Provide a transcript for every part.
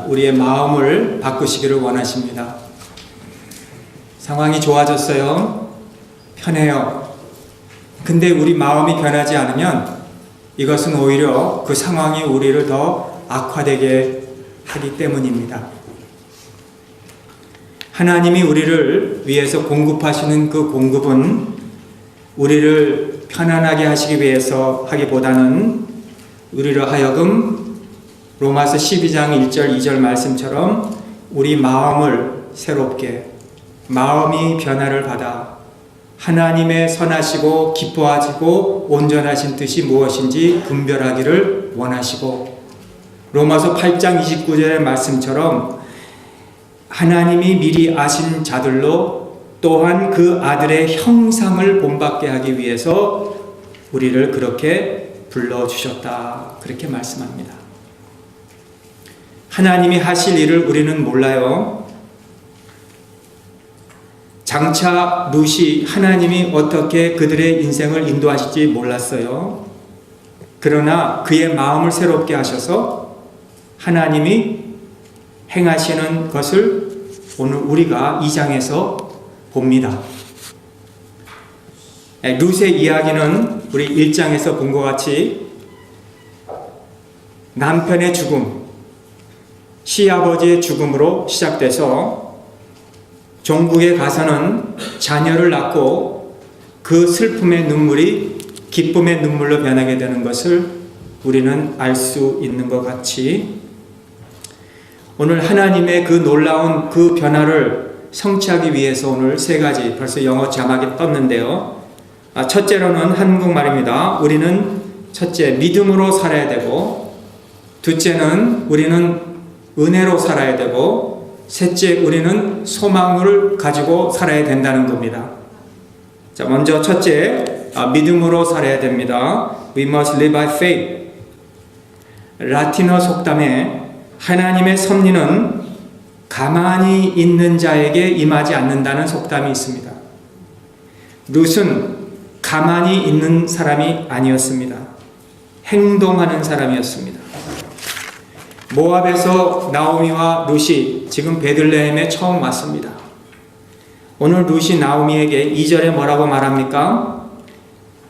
우리의 마음을 바꾸시기를 원하십니다. 상황이 좋아졌어요. 편해요. 근데 우리 마음이 변하지 않으면 이것은 오히려 그 상황이 우리를 더 악화되게 하기 때문입니다. 하나님이 우리를 위해서 공급하시는 그 공급은 우리를 편안하게 하시기 위해서 하기보다는 우리를 하여금 로마서 12장 1절 2절 말씀처럼 우리 마음을 새롭게, 마음이 변화를 받아 하나님의 선하시고 기뻐하시고 온전하신 뜻이 무엇인지 분별하기를 원하시고, 로마서 8장 29절의 말씀처럼 하나님이 미리 아신 자들로 또한 그 아들의 형상을 본받게 하기 위해서 우리를 그렇게 불러주셨다, 그렇게 말씀합니다. 하나님이 하실 일을 우리는 몰라요. 장차 룻이 하나님이 어떻게 그들의 인생을 인도하실지 몰랐어요. 그러나 그의 마음을 새롭게 하셔서 하나님이 행하시는 것을 오늘 우리가 2장에서 봅니다. 룻의 이야기는 우리 1장에서 본 것 같이 남편의 죽음, 시아버지의 죽음으로 시작돼서 종국에 가서는 자녀를 낳고 그 슬픔의 눈물이 기쁨의 눈물로 변하게 되는 것을 우리는 알 수 있는 것 같이, 오늘 하나님의 그 놀라운 그 변화를 성취하기 위해서 오늘 세 가지, 벌써 영어 자막이 떴는데요. 첫째로는 한국말입니다. 우리는 첫째, 믿음으로 살아야 되고, 둘째는 우리는 은혜로 살아야 되고, 셋째, 우리는 소망을 가지고 살아야 된다는 겁니다. 자, 먼저 첫째, 믿음으로 살아야 됩니다. We must live by faith. 라틴어 속담에 하나님의 섭리는 가만히 있는 자에게 임하지 않는다는 속담이 있습니다. 룻은 가만히 있는 사람이 아니었습니다. 행동하는 사람이었습니다. 모압에서 나오미와 룻이 지금 베들레헴에 처음 왔습니다. 오늘 룻이 나오미에게 2절에 뭐라고 말합니까?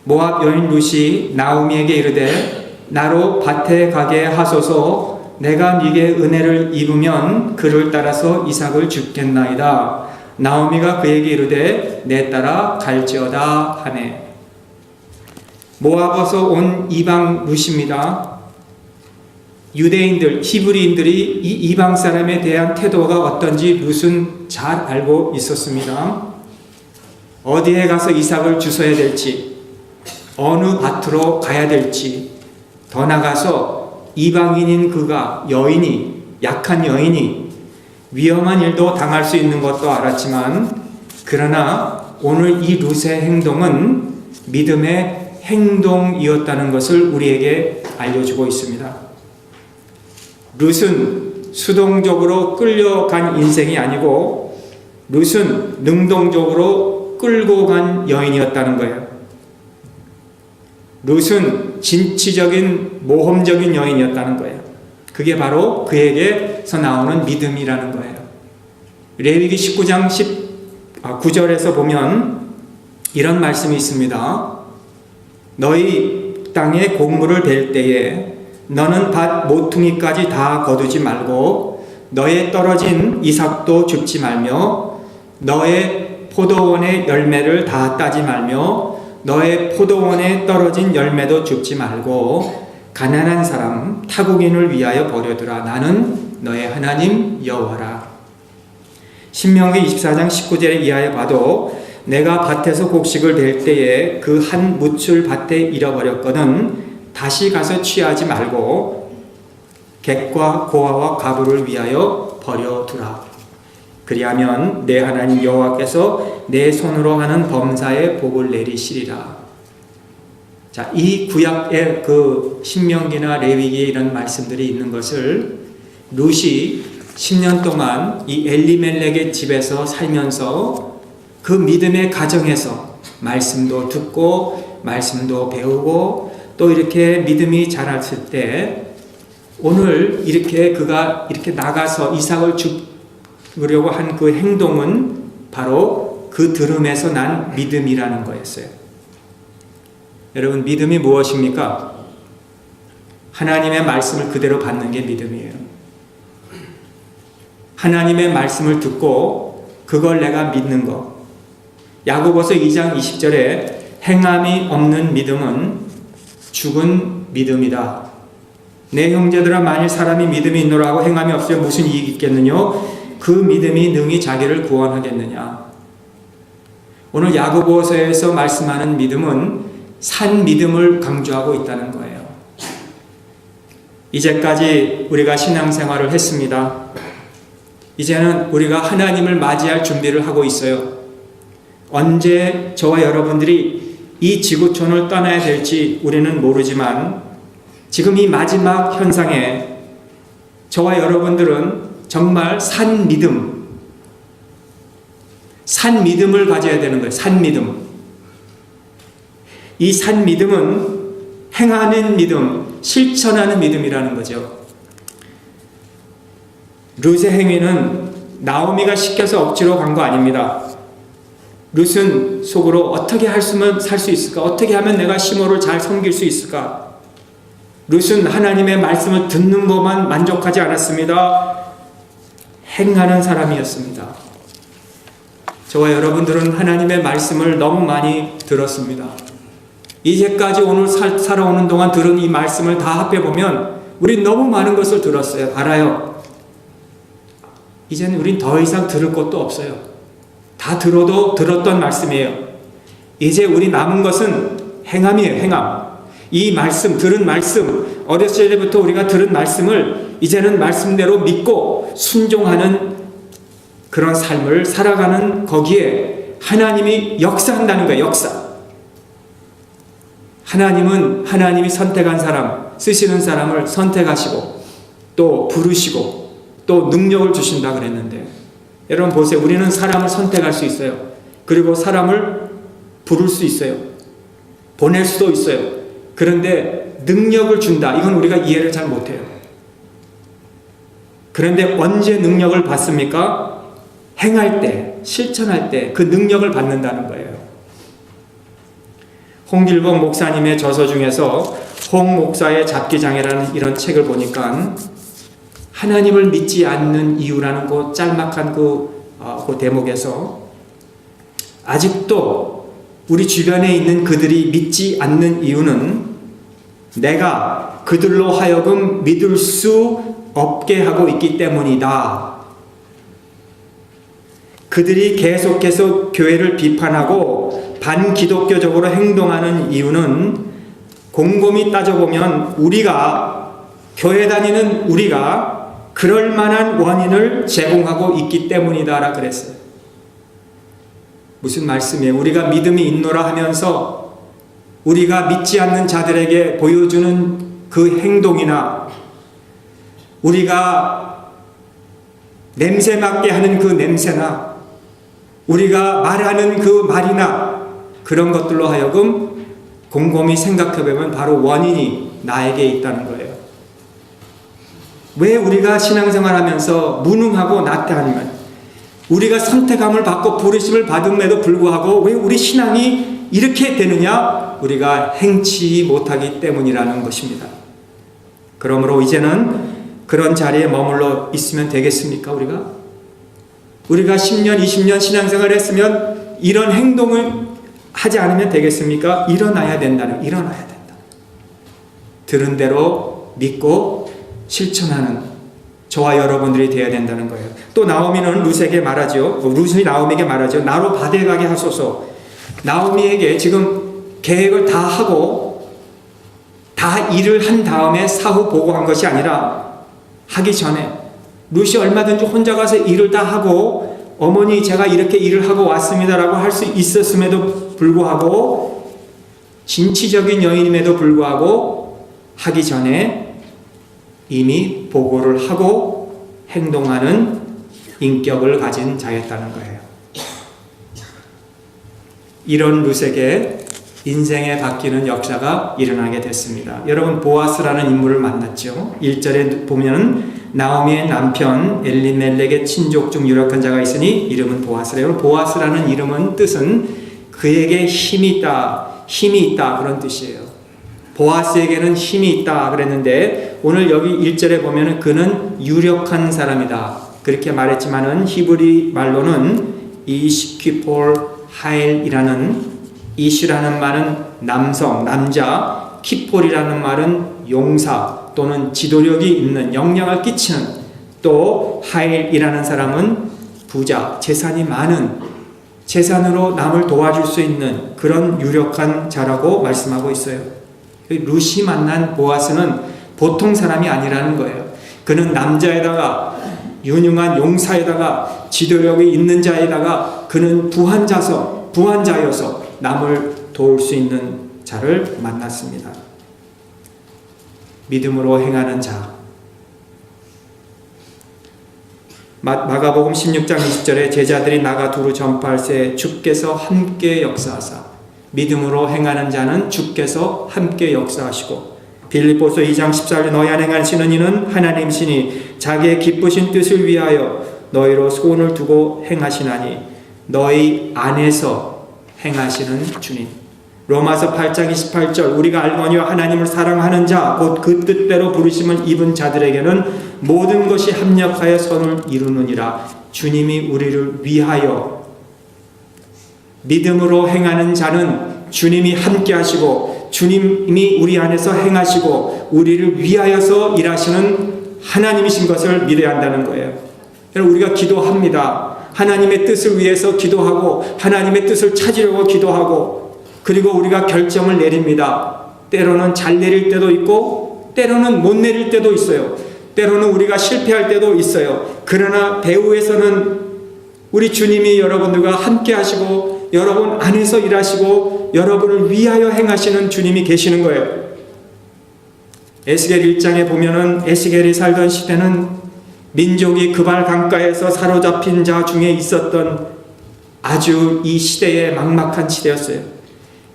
모압 여인 룻이 나오미에게 이르되 나로 밭에 가게 하소서, 내가 네게 은혜를 입으면 그를 따라서 이삭을 줍겠나이다. 나오미가 그에게 이르되 내 따라 갈지어다 하네. 모압에서 온 이방 룻입니다. 유대인들, 히브리인들이 이 이방 사람에 대한 태도가 어떤지 룻은 잘 알고 있었습니다. 어디에 가서 이삭을 주셔야 될지, 어느 밭으로 가야 될지, 더 나가서 이방인인 그가, 여인이, 약한 여인이 위험한 일도 당할 수 있는 것도 알았지만, 그러나 오늘 이 룻의 행동은 믿음의 행동이었다는 것을 우리에게 알려주고 있습니다. 룻은 수동적으로 끌려간 인생이 아니고 룻은 능동적으로 끌고 간 여인이었다는 거예요. 룻은 진취적인 모험적인 여인이었다는 거예요. 그게 바로 그에게서 나오는 믿음이라는 거예요. 레위기 19장 9절에서 보면 이런 말씀이 있습니다. 너희 땅에 곡물을 댈 때에 너는 밭 모퉁이까지 다 거두지 말고 너의 떨어진 이삭도 줍지 말며 너의 포도원의 열매를 다 따지 말며 너의 포도원에 떨어진 열매도 줍지 말고 가난한 사람 타국인을 위하여 버려두라. 나는 너의 하나님 여호와라. 신명기 24장 19절에 이하에 봐도 내가 밭에서 곡식을 댈 때에 그 한 뭇을 밭에 잃어버렸거든 다시 가서 취하지 말고 객과 고아와 가부를 위하여 버려두라. 그리하면 내 하나님 여호와께서 내 손으로 하는 범사에 복을 내리시리라. 자, 이 구약의 그 신명기나 레위기에 이런 말씀들이 있는 것을 룻이 10년 동안 이 엘리멜렉의 집에서 살면서 그 믿음의 가정에서 말씀도 듣고 말씀도 배우고 또 이렇게 믿음이 자랐을 때 오늘 이렇게 그가 이렇게 나가서 이삭을 죽으려고 한 그 행동은 바로 그 들음에서 난 믿음이라는 거였어요. 여러분, 믿음이 무엇입니까? 하나님의 말씀을 그대로 받는 게 믿음이에요. 하나님의 말씀을 듣고 그걸 내가 믿는 것. 야고보서 2장 20절에 행함이 없는 믿음은 죽은 믿음이다. 내 형제들아, 만일 사람이 믿음이 있노라 하고 행함이 없으면 무슨 이익이 있겠느냐? 그 믿음이 능히 자기를 구원하겠느냐? 오늘 야고보서에서 말씀하는 믿음은 산 믿음을 강조하고 있다는 거예요. 이제까지 우리가 신앙생활을 했습니다. 이제는 우리가 하나님을 맞이할 준비를 하고 있어요. 언제 저와 여러분들이 이 지구촌을 떠나야 될지 우리는 모르지만 지금 이 마지막 현상에 저와 여러분들은 정말 산 믿음을 가져야 되는 거예요. 산 믿음. 이 산 믿음은 행하는 믿음, 실천하는 믿음이라는 거죠. 룻의 행위는 나오미가 시켜서 억지로 간 거 아닙니다. 룻은 속으로 어떻게 했으면 살 수 있을까? 어떻게 하면 내가 시므를 잘 섬길 수 있을까? 룻은 하나님의 말씀을 듣는 것만 만족하지 않았습니다. 행하는 사람이었습니다. 저와 여러분들은 하나님의 말씀을 너무 많이 들었습니다. 이제까지 오늘 살아오는 동안 들은 이 말씀을 다 합해보면 우린 너무 많은 것을 들었어요. 알아요. 이제는 우린 더 이상 들을 것도 없어요. 다 들어도 들었던 말씀이에요. 이제 우리 남은 것은 행함이에요. 행함. 이 말씀, 들은 말씀, 어렸을 때부터 우리가 들은 말씀을 이제는 말씀대로 믿고 순종하는 그런 삶을 살아가는 거기에 하나님이 역사한다는 거예요. 역사. 하나님은 하나님이 선택한 사람, 쓰시는 사람을 선택하시고 또 부르시고 또 능력을 주신다 그랬는데, 여러분 보세요. 우리는 사람을 선택할 수 있어요. 그리고 사람을 부를 수 있어요. 보낼 수도 있어요. 그런데 능력을 준다. 이건 우리가 이해를 잘 못해요. 그런데 언제 능력을 받습니까? 행할 때, 실천할 때 그 능력을 받는다는 거예요. 홍길복 목사님의 저서 중에서 홍 목사의 잡기장애라는 이런 책을 보니까 하나님을 믿지 않는 이유라는 그 짤막한 그 대목에서 아직도 우리 주변에 있는 그들이 믿지 않는 이유는 내가 그들로 하여금 믿을 수 없게 하고 있기 때문이다. 그들이 계속해서 교회를 비판하고 반기독교적으로 행동하는 이유는 곰곰이 따져보면 우리가, 교회 다니는 우리가 그럴 만한 원인을 제공하고 있기 때문이다 그랬어요. 무슨 말씀이에요? 우리가 믿음이 있노라 하면서 우리가 믿지 않는 자들에게 보여주는 그 행동이나 우리가 냄새 맡게 하는 그 냄새나 우리가 말하는 그 말이나 그런 것들로 하여금 곰곰이 생각해보면 바로 원인이 나에게 있다는 거예요. 왜 우리가 신앙생활하면서 무능하고 나태하면, 우리가 선택함을 받고 부르심을 받음에도 불구하고 왜 우리 신앙이 이렇게 되느냐? 우리가 행치 못하기 때문이라는 것입니다. 그러므로 이제는 그런 자리에 머물러 있으면 되겠습니까? 우리가 10년, 20년 신앙생활을 했으면 이런 행동을 하지 않으면 되겠습니까? 일어나야 된다. 들은 대로 믿고 실천하는 저와 여러분들이 되어야 된다는 거예요. 또 나오미는 룻이 나오미에게 말하죠. 나로 바다에 하소서. 나오미에게 지금 계획을 다 하고 다 일을 한 다음에 사후 보고한 것이 아니라 하기 전에 룻이 얼마든지 혼자 가서 일을 다 하고 어머니 제가 이렇게 일을 하고 왔습니다라고 할 수 있었음에도 불구하고, 진취적인 여인임에도 불구하고 하기 전에 이미 보고를 하고 행동하는 인격을 가진 자였다는 거예요. 이런 룻에게 인생에 바뀌는 역사가 일어나게 됐습니다. 여러분 보아스라는 인물을 만났죠. 1절에 보면 나오미의 남편 엘리멜렉의 친족 중 유력한 자가 있으니 이름은 보아스래요. 보아스라는 이름은 뜻은 그에게 힘이 있다 그런 뜻이에요. 보아스에게는 힘이 있다 그랬는데 오늘 여기 1절에 보면 그는 유력한 사람이다 그렇게 말했지만은 히브리 말로는 이시퀴폴 하일이라는 이슈라는 말은 남자, 키폴이라는 말은 용사 또는 지도력이 있는 영향을 끼치는, 또 하일이라는 사람은 부자, 재산이 많은, 재산으로 남을 도와줄 수 있는 그런 유력한 자라고 말씀하고 있어요. 룻이 만난 보아스는 보통 사람이 아니라는 거예요. 그는 남자에다가 유능한 용사에다가 지도력이 있는 자에다가 그는 부한자여서 남을 도울 수 있는 자를 만났습니다. 믿음으로 행하는 자. 마가복음 16장 20절에 제자들이 나가 두루 전파할새 주께서 함께 역사하사 믿음으로 행하는 자는 주께서 함께 역사하시고, 빌립보서 2장 14절에 너희 안에 행하시는 이는 하나님이시니 자기의 기쁘신 뜻을 위하여 너희로 소원을 두고 행하시나니 너희 안에서 행하시는 주님. 로마서 8장 28절 우리가 알거니와 하나님을 사랑하는 자 곧 그 뜻대로 부르심을 입은 자들에게는 모든 것이 합력하여 선을 이루느니라. 주님이 우리를 위하여, 믿음으로 행하는 자는 주님이 함께 하시고 주님이 우리 안에서 행하시고 우리를 위하여서 일하시는 하나님이신 것을 믿어야 한다는 거예요. 여러분 우리가 기도합니다. 하나님의 뜻을 위해서 기도하고 하나님의 뜻을 찾으려고 기도하고, 그리고 우리가 결정을 내립니다. 때로는 잘 내릴 때도 있고 때로는 못 내릴 때도 있어요. 때로는 우리가 실패할 때도 있어요. 그러나 배후에서는 우리 주님이 여러분들과 함께 하시고 여러분 안에서 일하시고 여러분을 위하여 행하시는 주님이 계시는 거예요. 에스겔 1장에 보면은 에스겔이 살던 시대는 민족이 그발 강가에서 사로잡힌 자 중에 있었던 아주 이 시대의 막막한 시대였어요.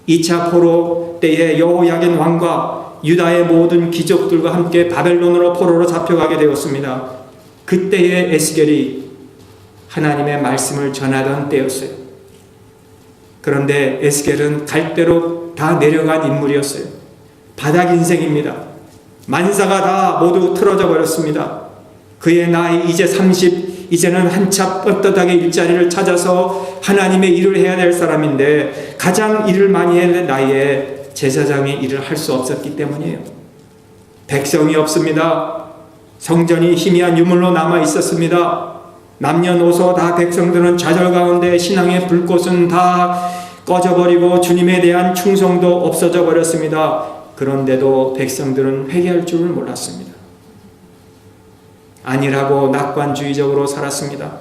2차 포로 때에 여호야긴 왕과 유다의 모든 귀족들과 함께 바벨론으로 포로로 잡혀가게 되었습니다. 그때의 에스겔이 하나님의 말씀을 전하던 때였어요. 그런데 에스겔은 갈대로 다 내려간 인물이었어요. 바닥 인생입니다. 만사가 다 모두 틀어져 버렸습니다. 그의 나이 이제 30, 이제는 한참 떳떳하게 일자리를 찾아서 하나님의 일을 해야 될 사람인데 가장 일을 많이 해야 될 나이에 제사장의 일을 할 수 없었기 때문이에요. 백성이 없습니다. 성전이 희미한 유물로 남아 있었습니다. 남녀노소 다 백성들은 좌절 가운데 신앙의 불꽃은 다 꺼져버리고 주님에 대한 충성도 없어져 버렸습니다. 그런데도 백성들은 회개할 줄을 몰랐습니다. 아니라고 낙관주의적으로 살았습니다.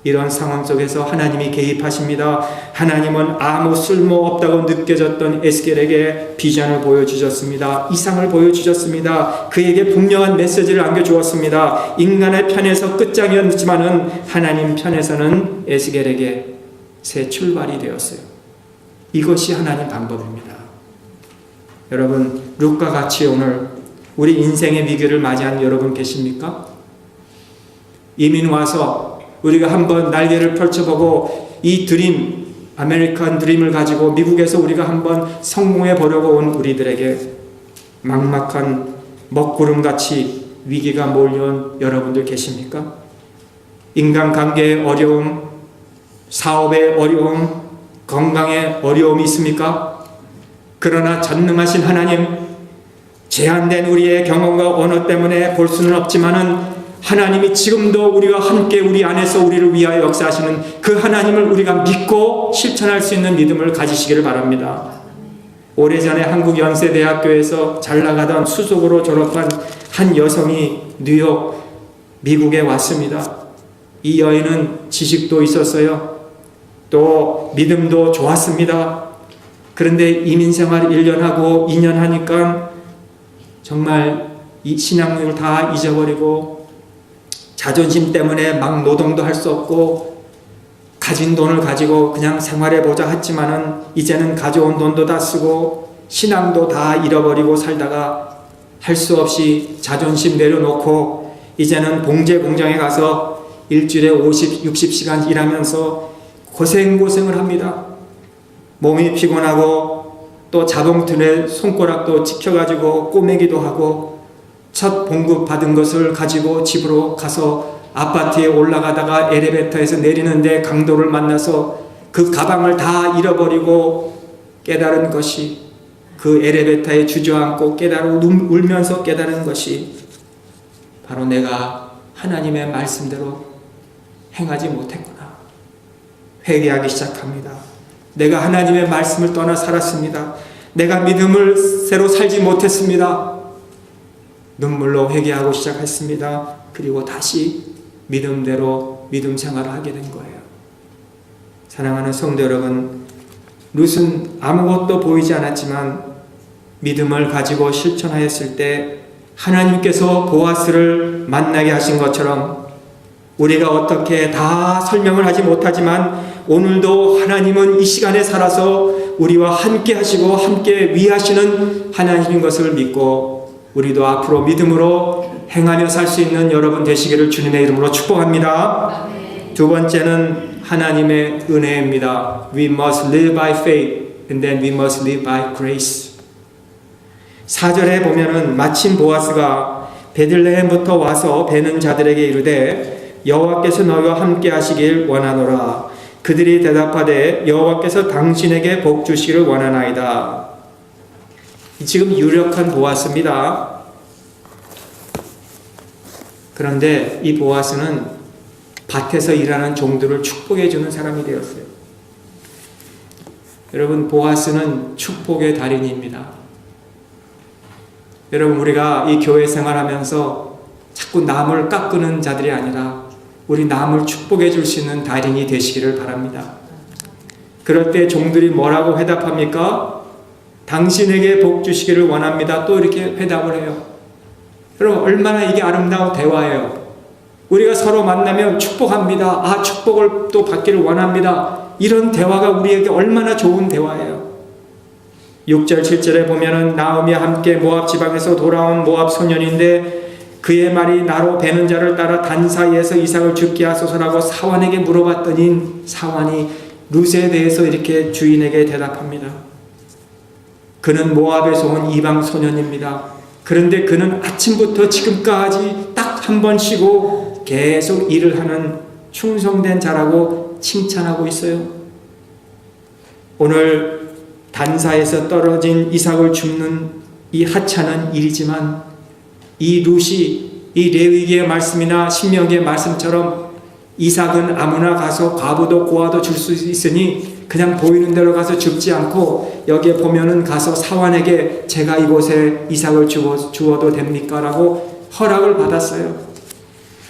이런 상황 속에서 하나님이 개입하십니다. 하나님은 아무 쓸모없다고 느껴졌던 에스겔에게 비전을 보여주셨습니다. 이상을 보여주셨습니다. 그에게 분명한 메시지를 안겨주었습니다. 인간의 편에서 끝장이었지만은 하나님 편에서는 에스겔에게 새 출발이 되었어요. 이것이 하나님 방법입니다. 여러분, 룻과 같이 오늘 우리 인생의 위기를 맞이한 여러분 계십니까? 이민 와서 우리가 한번 날개를 펼쳐보고 이 드림, 아메리칸 드림을 가지고 미국에서 우리가 한번 성공해 보려고 온 우리들에게 막막한 먹구름같이 위기가 몰려온 여러분들 계십니까? 인간관계의 어려움, 사업의 어려움, 건강의 어려움이 있습니까? 그러나 전능하신 하나님, 제한된 우리의 경험과 언어 때문에 볼 수는 없지만은 하나님이 지금도 우리와 함께 우리 안에서 우리를 위하여 역사하시는 그 하나님을 우리가 믿고 실천할 수 있는 믿음을 가지시기를 바랍니다. 오래전에 한국연세대학교에서 잘 나가던 수석으로 졸업한 한 여성이 뉴욕, 미국에 왔습니다. 이 여인은 지식도 있었어요. 또 믿음도 좋았습니다. 그런데 이민생활 1년 하고 2년 하니까 정말 이 신앙을 다 잊어버리고 자존심 때문에 막 노동도 할 수 없고 가진 돈을 가지고 그냥 생활해보자 했지만은 이제는 가져온 돈도 다 쓰고 신앙도 다 잃어버리고 살다가 할 수 없이 자존심 내려놓고 이제는 봉제 공장에 가서 일주일에 50, 60시간 일하면서 고생을 합니다. 몸이 피곤하고 또 자봉틀에 손가락도 찍혀가지고 꼬매기도 하고 첫 봉급 받은 것을 가지고 집으로 가서 아파트에 올라가다가 엘리베이터에서 내리는데 강도를 만나서 그 가방을 다 잃어버리고 깨달은 것이 그 엘리베이터에 주저앉고 울면서 깨달은 것이 바로 내가 하나님의 말씀대로 행하지 못했구나. 회개하기 시작합니다. 내가 하나님의 말씀을 떠나 살았습니다. 내가 믿음을 새로 살지 못했습니다. 눈물로 회개하고 시작했습니다. 그리고 다시 믿음대로 믿음 생활을 하게 된 거예요. 사랑하는 성도 여러분, 룻은 아무것도 보이지 않았지만 믿음을 가지고 실천하였을 때 하나님께서 보아스를 만나게 하신 것처럼 우리가 어떻게 다 설명을 하지 못하지만 오늘도 하나님은 이 시간에 살아서 우리와 함께 하시고 함께 위하시는 하나님인 것을 믿고 우리도 앞으로 믿음으로 행하며 살 수 있는 여러분 되시기를 주님의 이름으로 축복합니다. 두 번째는 하나님의 은혜입니다. We must live by faith and then we must live by grace. 4절에 보면은 마침 보아스가 베들레헴부터 와서 베는 자들에게 이르되 여호와께서 너희와 함께 하시길 원하노라. 그들이 대답하되 여호와께서 당신에게 복 주시기를 원하나이다. 지금 유력한 보아스입니다. 그런데 이 보아스는 밭에서 일하는 종들을 축복해 주는 사람이 되었어요. 여러분, 보아스는 축복의 달인입니다. 여러분, 우리가 이 교회 생활하면서 자꾸 남을 깎는 자들이 아니라 우리 남을 축복해 줄 수 있는 달인이 되시기를 바랍니다. 그럴 때 종들이 뭐라고 회답합니까? 당신에게 복 주시기를 원합니다. 또 이렇게 회답을 해요. 여러분, 얼마나 이게 아름다운 대화예요. 우리가 서로 만나면 축복합니다. 아, 축복을 또 받기를 원합니다. 이런 대화가 우리에게 얼마나 좋은 대화예요. 6절 7절에 보면은 나오미와 함께 모압 지방에서 돌아온 모압 소년인데 그의 말이 나로 베는 자를 따라 단 사이에서 이삭을 죽게 하소서라고 사환에게 물어봤더니 사환이 룻에 대해서 이렇게 주인에게 대답합니다. 그는 모압에서 온 이방 소년입니다. 그런데 그는 아침부터 지금까지 딱 한 번 쉬고 계속 일을 하는 충성된 자라고 칭찬하고 있어요. 오늘 단사에서 떨어진 이삭을 줍는 이 하찮은 일이지만 이 룻이 이 레위기의 말씀이나 신명기의 말씀처럼 이삭은 아무나 가서 과부도 고아도 줄 수 있으니 그냥 보이는 대로 가서 줍지 않고 여기에 보면은 가서 사환에게 제가 이곳에 이삭을 주어도 됩니까? 라고 허락을 받았어요.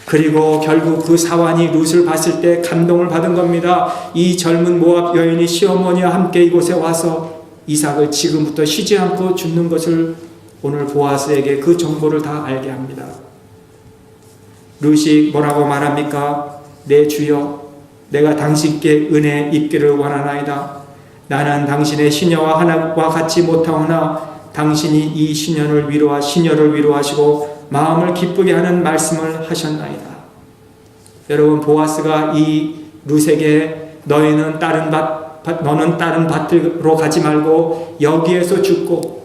그리고 결국 그 사환이 룻을 봤을 때 감동을 받은 겁니다. 이 젊은 모압 여인이 시어머니와 함께 이곳에 와서 이삭을 지금부터 쉬지 않고 줍는 것을 오늘 보아스에게 그 정보를 다 알게 합니다. 룻이 뭐라고 말합니까? 내 주여, 내가 당신께 은혜 입기를 원하나이다. 나는 당신의 시녀와 하나와 같이 못하오나 당신이 이 시녀를 위로하시고 마음을 기쁘게 하는 말씀을 하셨나이다. 여러분, 보아스가 이 룻에게 너는 다른 밭으로 가지 말고 여기에서 죽고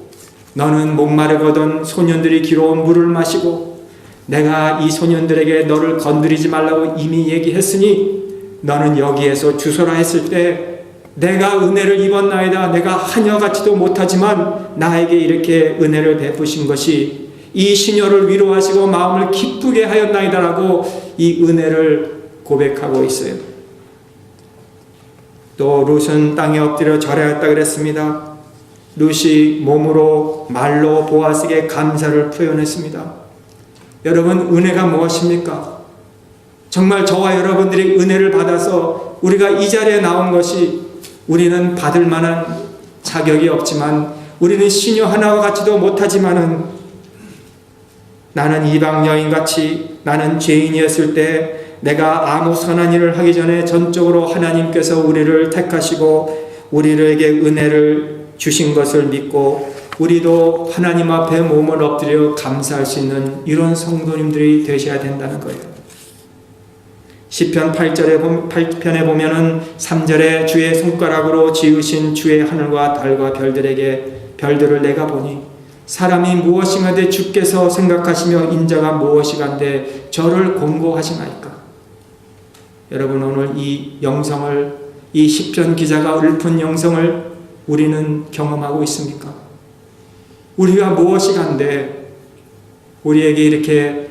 너는 목마르거든 소년들이 길어온 물을 마시고 내가 이 소년들에게 너를 건드리지 말라고 이미 얘기했으니 너는 여기에서 주소라 했을 때 내가 은혜를 입었나이다. 내가 하녀같지도 못하지만 나에게 이렇게 은혜를 베푸신 것이 이 시녀를 위로하시고 마음을 기쁘게 하였나이다라고 이 은혜를 고백하고 있어요. 또 룻은 땅에 엎드려 절하였다 그랬습니다. 룻이 몸으로 말로 보아스에게 감사를 표현했습니다. 여러분, 은혜가 무엇입니까? 정말 저와 여러분들이 은혜를 받아서 우리가 이 자리에 나온 것이 우리는 받을 만한 자격이 없지만 우리는 시녀 하나와 같지도 못하지만은 나는 이방 여인같이 나는 죄인이었을 때 내가 아무 선한 일을 하기 전에 전적으로 하나님께서 우리를 택하시고 우리에게 은혜를 주신 것을 믿고 우리도 하나님 앞에 몸을 엎드려 감사할 수 있는 이런 성도님들이 되셔야 된다는 거예요. 시편 8편에 보면은 3절에 주의 손가락으로 지으신 주의 하늘과 달과 별들에게 별들을 내가 보니 사람이 무엇인가되 주께서 생각하시며 인자가 무엇이간데 저를 권고하시나이까. 여러분, 오늘 이 영성을, 이 시편 기자가 읊은 영성을 우리는 경험하고 있습니까? 우리가 무엇이간데 우리에게 이렇게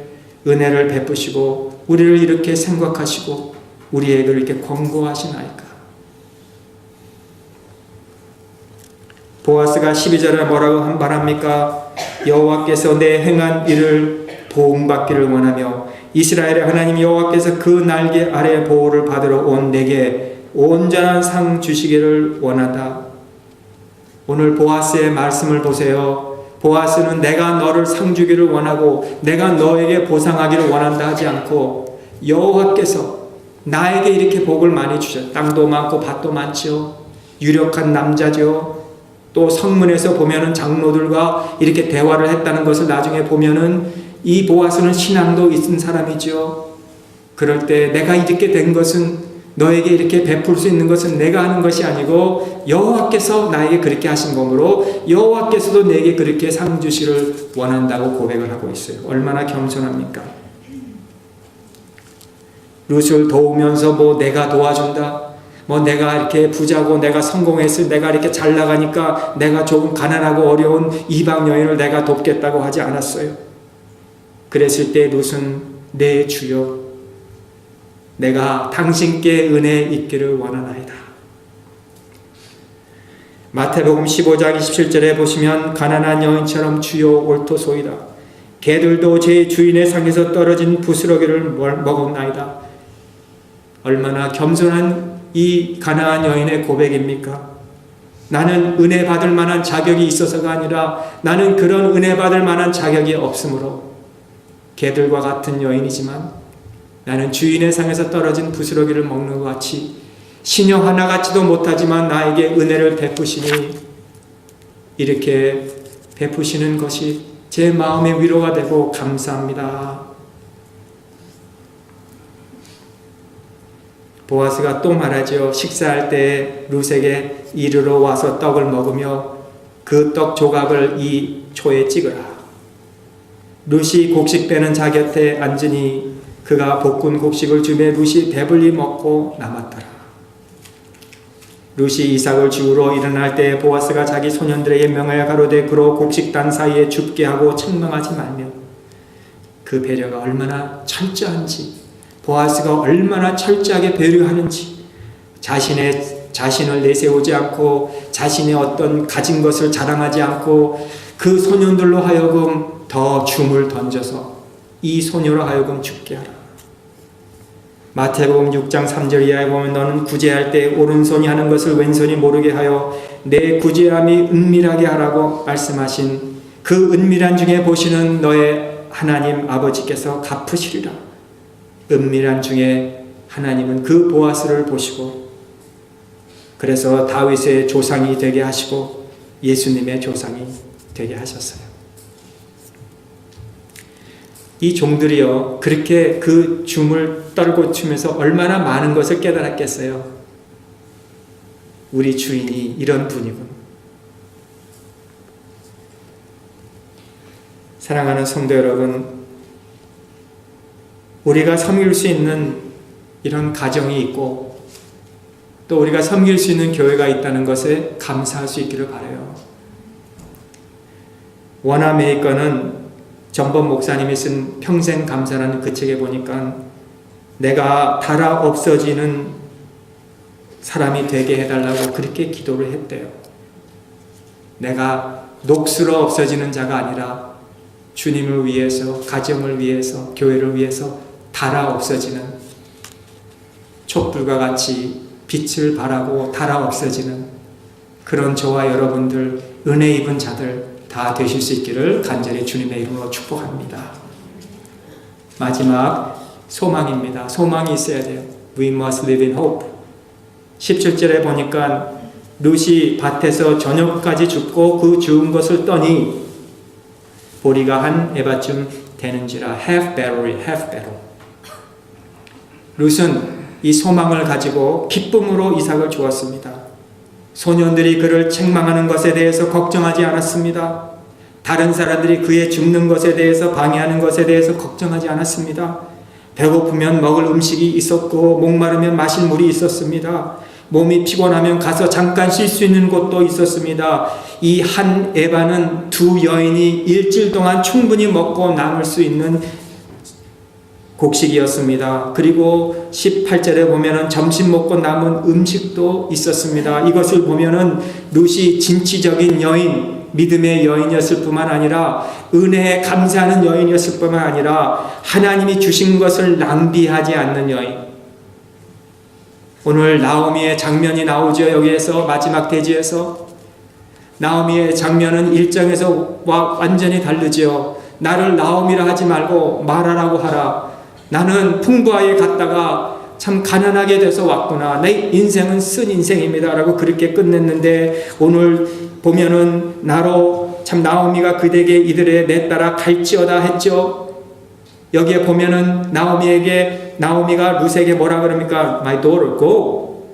은혜를 베푸시고 우리를 이렇게 생각하시고 우리에게 이렇게 권고하시나이까. 보아스가 12절에 뭐라고 말합니까? 여호와께서 내 행한 일을 보응받기를 원하며 이스라엘의 하나님 여호와께서 그 날개 아래 보호를 받으러 온 내게 온전한 상 주시기를 원하다. 오늘 보아스의 말씀을 보세요. 보아스는 내가 너를 상 주기를 원하고 내가 너에게 보상하기를 원한다 하지 않고 여호와께서 나에게 이렇게 복을 많이 주셨다. 땅도 많고 밭도 많죠. 유력한 남자죠. 또 성문에서 보면은 장로들과 이렇게 대화를 했다는 것을 나중에 보면은 이 보아스는 신앙도 있는 사람이죠. 그럴 때 내가 이렇게 된 것은 너에게 이렇게 베풀 수 있는 것은 내가 하는 것이 아니고 여호와께서 나에게 그렇게 하신 거므로 여호와께서도 내게 그렇게 상 주시를 원한다고 고백을 하고 있어요. 얼마나 겸손합니까? 룻을 도우면서 뭐 내가 도와준다, 뭐 내가 이렇게 부자고 내가 성공했을 내가 이렇게 잘 나가니까 내가 조금 가난하고 어려운 이방 여인을 내가 돕겠다고 하지 않았어요. 그랬을 때 룻은 내 주여 내가 당신께 은혜 있기를 원하나이다. 마태복음 15장 27절에 보시면 가난한 여인처럼 주여 옳도소이다. 개들도 제 주인의 상에서 떨어진 부스러기를 먹었나이다. 얼마나 겸손한 이 가난한 여인의 고백입니까? 나는 은혜 받을 만한 자격이 있어서가 아니라 나는 그런 은혜 받을 만한 자격이 없으므로 개들과 같은 여인이지만 나는 주인의 상에서 떨어진 부스러기를 먹는 것 같이 시녀 하나같지도 못하지만 나에게 은혜를 베푸시니 이렇게 베푸시는 것이 제 마음의 위로가 되고 감사합니다. 보아스가 또 말하죠. 식사할 때 룻에게 이르러 와서 떡을 먹으며 그 떡 조각을 이 초에 찍으라. 룻이 곡식 빼는 자 곁에 앉으니 그가 볶은 곡식을 주매 룻이 배불리 먹고 남았더라. 룻이 이삭을 지우러 일어날 때 보아스가 자기 소년들에게 명하여 가로되 그로 곡식단 사이에 줍게 하고 책망하지 말며. 그 배려가 얼마나 철저한지, 보아스가 얼마나 철저하게 배려하는지, 자신을 내세우지 않고 자신의 어떤 가진 것을 자랑하지 않고 그 소년들로 하여금 더 줌을 던져서 이 소녀로 하여금 죽게 하라. 마태복음 6장 3절 이하에 보면 너는 구제할 때 오른손이 하는 것을 왼손이 모르게 하여 내 구제함이 은밀하게 하라고 말씀하신 그 은밀한 중에 보시는 너의 하나님 아버지께서 갚으시리라. 은밀한 중에 하나님은 그 보아스를 보시고 그래서 다윗의 조상이 되게 하시고 예수님의 조상이 되게 하셨어요. 이 종들이요 그렇게 그 줌을 떨고 추면서 얼마나 많은 것을 깨달았겠어요. 우리 주인이 이런 분이군. 사랑하는 성도 여러분, 우리가 섬길 수 있는 이런 가정이 있고 또 우리가 섬길 수 있는 교회가 있다는 것에 감사할 수 있기를 바라요. 원화 메이커는 전범 목사님이 쓴 평생 감사라는 그 책에 보니까 내가 달아 없어지는 사람이 되게 해달라고 그렇게 기도를 했대요. 내가 녹슬어 없어지는 자가 아니라 주님을 위해서, 가정을 위해서, 교회를 위해서 달아 없어지는, 촛불과 같이 빛을 발하고 달아 없어지는 그런 저와 여러분들, 은혜 입은 자들 다 되실 수 있기를 간절히 주님의 이름으로 축복합니다. 마지막 소망입니다. 소망이 있어야 돼요. We must live in hope. 17절에 보니까 룻이 밭에서 저녁까지 줍고 그 주운 것을 떠니 보리가 한 에바쯤 되는지라. half barrel. 룻은 이 소망을 가지고 기쁨으로 이삭을 주었습니다. 소년들이 그를 책망하는 것에 대해서 걱정하지 않았습니다. 다른 사람들이 그의 죽는 것에 대해서 방해하는 것에 대해서 걱정하지 않았습니다. 배고프면 먹을 음식이 있었고 목마르면 마실 물이 있었습니다. 몸이 피곤하면 가서 잠깐 쉴 수 있는 곳도 있었습니다. 이 한 에바는 두 여인이 일주일 동안 충분히 먹고 남을 수 있는 곡식이었습니다. 그리고 18절에 보면은 점심 먹고 남은 음식도 있었습니다. 이것을 보면은 룻이 진취적인 여인, 믿음의 여인이었을 뿐만 아니라 은혜에 감사하는 여인이었을 뿐만 아니라 하나님이 주신 것을 낭비하지 않는 여인. 오늘 나오미의 장면이 나오죠. 여기에서 마지막 대지에서 나오미의 장면은 일정에서 완전히 다르죠. 나를 나오미라 하지 말고 마라라고 하라. 나는 풍부하게 갔다가 참 가난하게 돼서 왔구나. 내 인생은 쓴 인생입니다. 라고 그렇게 끝냈는데 오늘 보면은 나로 참 나오미가 그대에게 이들의 내 따라 갈지어다 했죠. 여기에 보면은 나오미가 룻에게 뭐라 그럽니까? My daughter, go.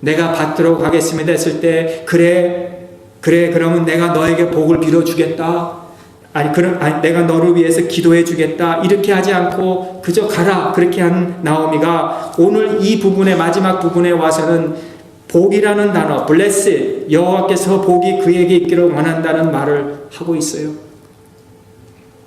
내가 밭으로 가겠습니다 했을 때 그래 그러면 내가 너에게 복을 빌어주겠다. 아니 내가 너를 위해서 기도해 주겠다. 이렇게 하지 않고 그저 가라. 그렇게 한 나오미가 오늘 이 부분의 마지막 부분에 와서는 복이라는 단어, blessed, 여호와께서 복이 그에게 있기를 원한다는 말을 하고 있어요.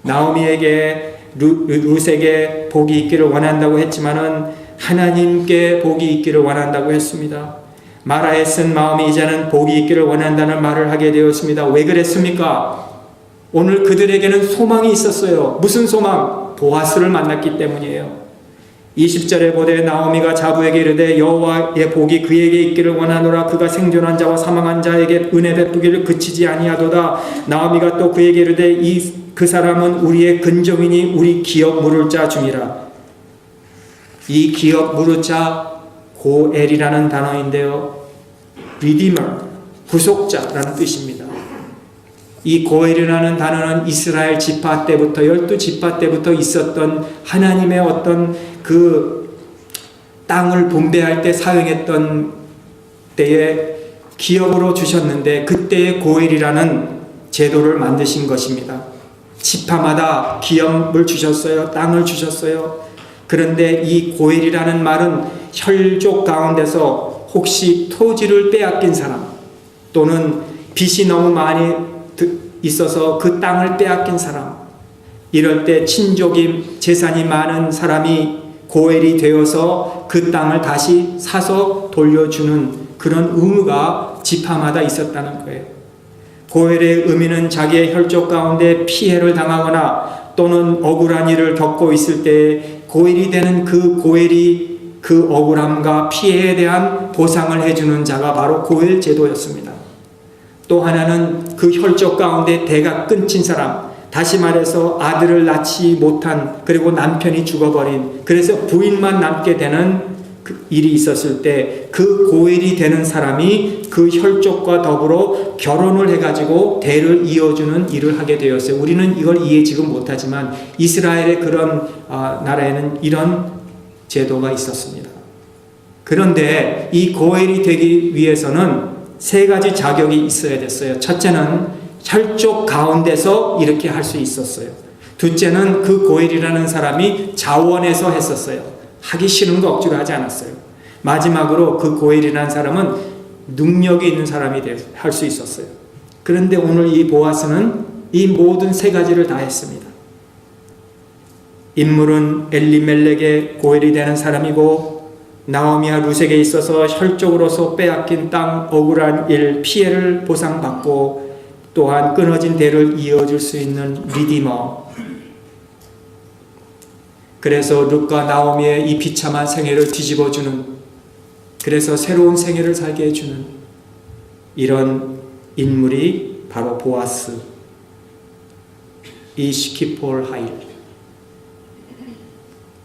나오미에게 룻에게 복이 있기를 원한다고 했지만은 하나님께 복이 있기를 원한다고 했습니다. 마라에 쓴 마음이 이제는 복이 있기를 원한다는 말을 하게 되었습니다. 왜 그랬습니까? 오늘 그들에게는 소망이 있었어요. 무슨 소망? 보아스를 만났기 때문이에요. 20절에 보되 나오미가 자부에게 이르되 여호와의 복이 그에게 있기를 원하노라. 그가 생존한 자와 사망한 자에게 은혜 베푸기를 그치지 아니하도다. 나오미가 또 그에게 이르되 그 사람은 우리의 근종이니 우리 기업 물을 자 중이라. 이 기업 물을 자 고엘이라는 단어인데요. Redeemer, 구속자라는 뜻입니다. 이 고엘이라는 단어는 이스라엘 지파 때부터 12지파 때부터 있었던 하나님의 어떤 그 땅을 분배할 때 사용했던 때에 기업으로 주셨는데 그때의 고엘이라는 제도를 만드신 것입니다. 지파마다 기업을 주셨어요. 땅을 주셨어요. 그런데 이 고엘이라는 말은 혈족 가운데서 혹시 토지를 빼앗긴 사람 또는 빚이 너무 많이 있어서 그 땅을 빼앗긴 사람, 이럴 때 친족이 재산이 많은 사람이 고엘이 되어서 그 땅을 다시 사서 돌려주는 그런 의무가 지파마다 있었다는 거예요. 고엘의 의미는 자기의 혈족 가운데 피해를 당하거나 또는 억울한 일을 겪고 있을 때 고엘이 되는 그 고엘이 그 억울함과 피해에 대한 보상을 해주는 자가 바로 고엘 제도였습니다. 또 하나는 그 혈족 가운데 대가 끊긴 사람, 다시 말해서 아들을 낳지 못한 그리고 남편이 죽어버린 그래서 부인만 남게 되는 그 일이 있었을 때 그 고엘이 되는 사람이 그 혈족과 더불어 결혼을 해가지고 대를 이어주는 일을 하게 되었어요. 우리는 이걸 이해 지금 못하지만 이스라엘의 그런 나라에는 이런 제도가 있었습니다. 그런데 이 고엘이 되기 위해서는 세 가지 자격이 있어야 됐어요. 첫째는 혈족 가운데서 이렇게 할 수 있었어요. 둘째는 그 고엘이라는 사람이 자원해서 했었어요. 하기 싫은 거 억지로 하지 않았어요. 마지막으로 그 고엘이라는 사람은 능력이 있는 사람이 할 수 있었어요. 그런데 오늘 이 보아스는 이 모든 세 가지를 다 했습니다. 인물은 엘리멜렉의 고엘이 되는 사람이고 나오미와 룻에게 있어서 혈족으로서 빼앗긴 땅, 억울한 일, 피해를 보상받고 또한 끊어진 대를 이어줄 수 있는 리디머. 그래서 룻과 나오미의 이 비참한 생애를 뒤집어주는, 그래서 새로운 생애를 살게 해주는 이런 인물이 바로 보아스, 이 시키폴 하일.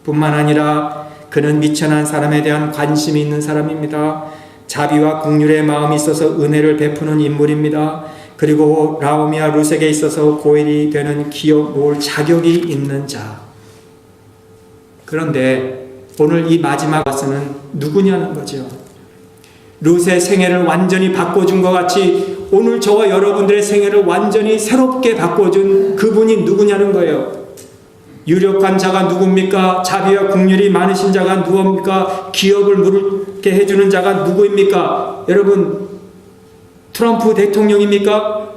뿐만 아니라 그는 미천한 사람에 대한 관심이 있는 사람입니다. 자비와 긍휼의 마음이 있어서 은혜를 베푸는 인물입니다. 그리고 라오미와 루색에 있어서 고일이 되는 기업 모을 자격이 있는 자. 그런데 오늘 이 마지막 와서는 누구냐는 거죠. 룻의 생애를 완전히 바꿔준 것 같이 오늘 저와 여러분들의 생애를 완전히 새롭게 바꿔준 그분이 누구냐는 거예요. 유력한 자가 누굽니까? 자비와 긍휼이 많으신 자가 누굽니까? 기업을 물게 해주는 자가 누구입니까? 여러분, 트럼프 대통령입니까?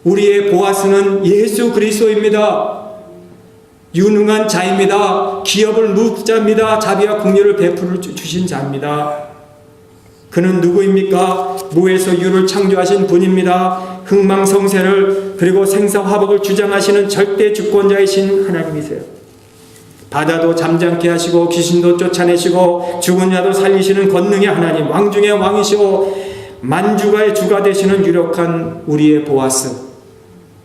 우리의 보아스는 예수 그리스도입니다. 유능한 자입니다. 기업을 묵자입니다. 자비와 긍휼을 베풀어 주신 자입니다. 그는 누구입니까? 무에서 유를 창조하신 분입니다. 흥망성쇠를 그리고 생사화복을 주장하시는 절대 주권자이신 하나님이세요. 바다도 잠잠케 하시고 귀신도 쫓아내시고 죽은 자도 살리시는 권능의 하나님, 왕중의 왕이시오 만주가의 주가 되시는 유력한 우리의 보아스,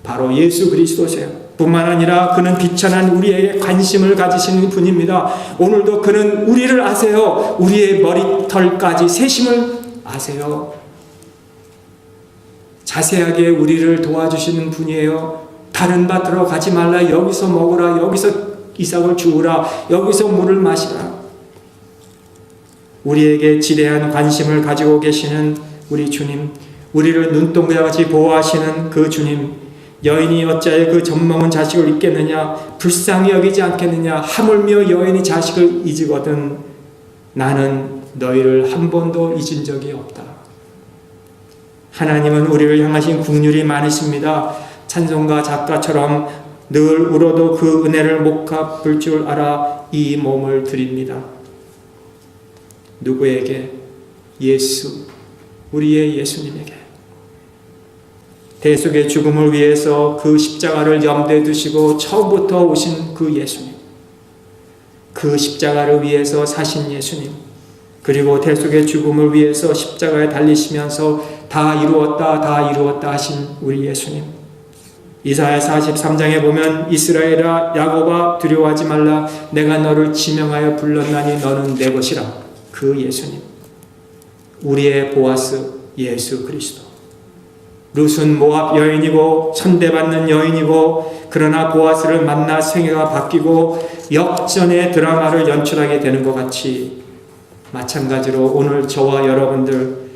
바로 예수 그리스도세요. 뿐만 아니라 그는 비천한 우리에게 관심을 가지시는 분입니다. 오늘도 그는 우리를 아세요. 우리의 머리털까지 세심을 아세요. 자세하게 우리를 도와주시는 분이에요. 다른 밭으로 가지 말라. 여기서 먹으라. 여기서 이삭을 주우라. 여기서 물을 마시라. 우리에게 지대한 관심을 가지고 계시는 우리 주님, 우리를 눈동자같이 보호하시는 그 주님, 여인이 어찌하여 그 젖먹은 자식을 잊겠느냐? 불쌍히 여기지 않겠느냐? 하물며 여인이 자식을 잊으거든 나는 너희를 한 번도 잊은 적이 없다. 하나님은 우리를 향하신 긍휼이 많으십니다. 찬송가 작가처럼 늘 울어도 그 은혜를 못 갚을 줄 알아 이 몸을 드립니다. 누구에게? 예수, 우리의 예수님에게. 대속의 죽음을 위해서 그 십자가를 염두에 두시고 처음부터 오신 그 예수님, 그 십자가를 위해서 사신 예수님, 그리고 대속의 죽음을 위해서 십자가에 달리시면서 다 이루었다 하신 우리 예수님. 이사야 43장에 보면 이스라엘아 야곱아 두려워하지 말라 내가 너를 지명하여 불렀나니 너는 내 것이라. 그 예수님, 우리의 보아스 예수 그리스도. 룻은 모압 여인이고 천대받는 여인이고, 그러나 보아스를 만나 생애가 바뀌고 역전의 드라마를 연출하게 되는 것 같이, 마찬가지로 오늘 저와 여러분들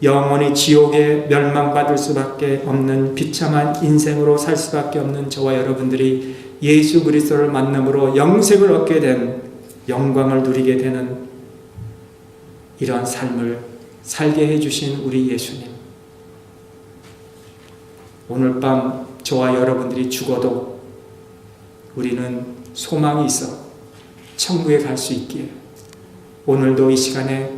영원히 지옥에 멸망받을 수밖에 없는 비참한 인생으로 살 수밖에 없는 저와 여러분들이 예수 그리스도를 만남으로 영생을 얻게 된, 영광을 누리게 되는 이런 삶을 살게 해주신 우리 예수님, 오늘 밤 저와 여러분들이 죽어도 우리는 소망이 있어 천국에 갈 수 있기에, 오늘도 이 시간에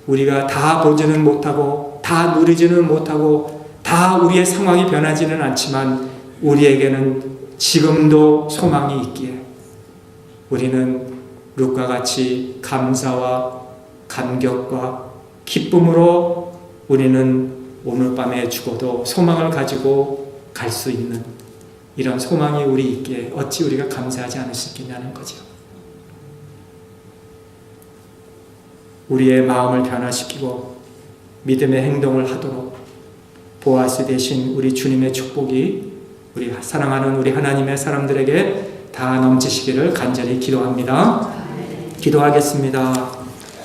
우리가 다 보지는 못하고 다 누리지는 못하고 다 우리의 상황이 변하지는 않지만 우리에게는 지금도 소망이 있기에 우리는 룻과 같이 감사와 감격과 기쁨으로 우리는 오늘 밤에 죽어도 소망을 가지고 갈 수 있는 이런 소망이 우리 있기에 어찌 우리가 감사하지 않을 수 있겠냐는 거죠. 우리의 마음을 변화시키고 믿음의 행동을 하도록 보아스 되신 우리 주님의 축복이 우리 사랑하는 우리 하나님의 사람들에게 다 넘치시기를 간절히 기도합니다. 기도하겠습니다.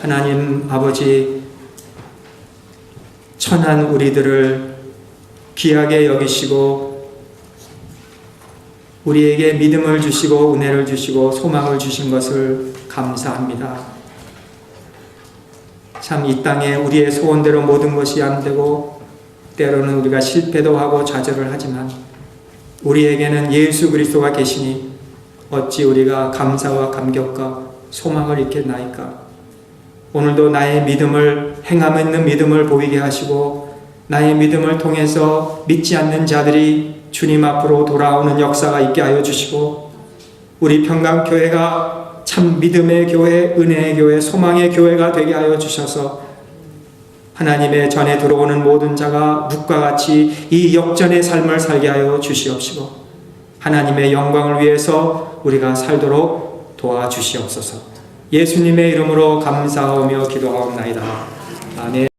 하나님 아버지, 천한 우리들을 귀하게 여기시고 우리에게 믿음을 주시고 은혜를 주시고 소망을 주신 것을 감사합니다. 참 이 땅에 우리의 소원대로 모든 것이 안 되고 때로는 우리가 실패도 하고 좌절을 하지만 우리에게는 예수 그리스도가 계시니 어찌 우리가 감사와 감격과 소망을 잃겠나이까. 오늘도 나의 믿음을, 행함 있는 믿음을 보이게 하시고 나의 믿음을 통해서 믿지 않는 자들이 주님 앞으로 돌아오는 역사가 있게 하여 주시고 우리 평강교회가 참 믿음의 교회, 은혜의 교회, 소망의 교회가 되게 하여 주셔서 하나님의 전에 들어오는 모든 자가 룻과 같이 이 역전의 삶을 살게 하여 주시옵시고 하나님의 영광을 위해서 우리가 살도록 도와주시옵소서. 예수님의 이름으로 감사하며 기도하옵나이다. 아멘.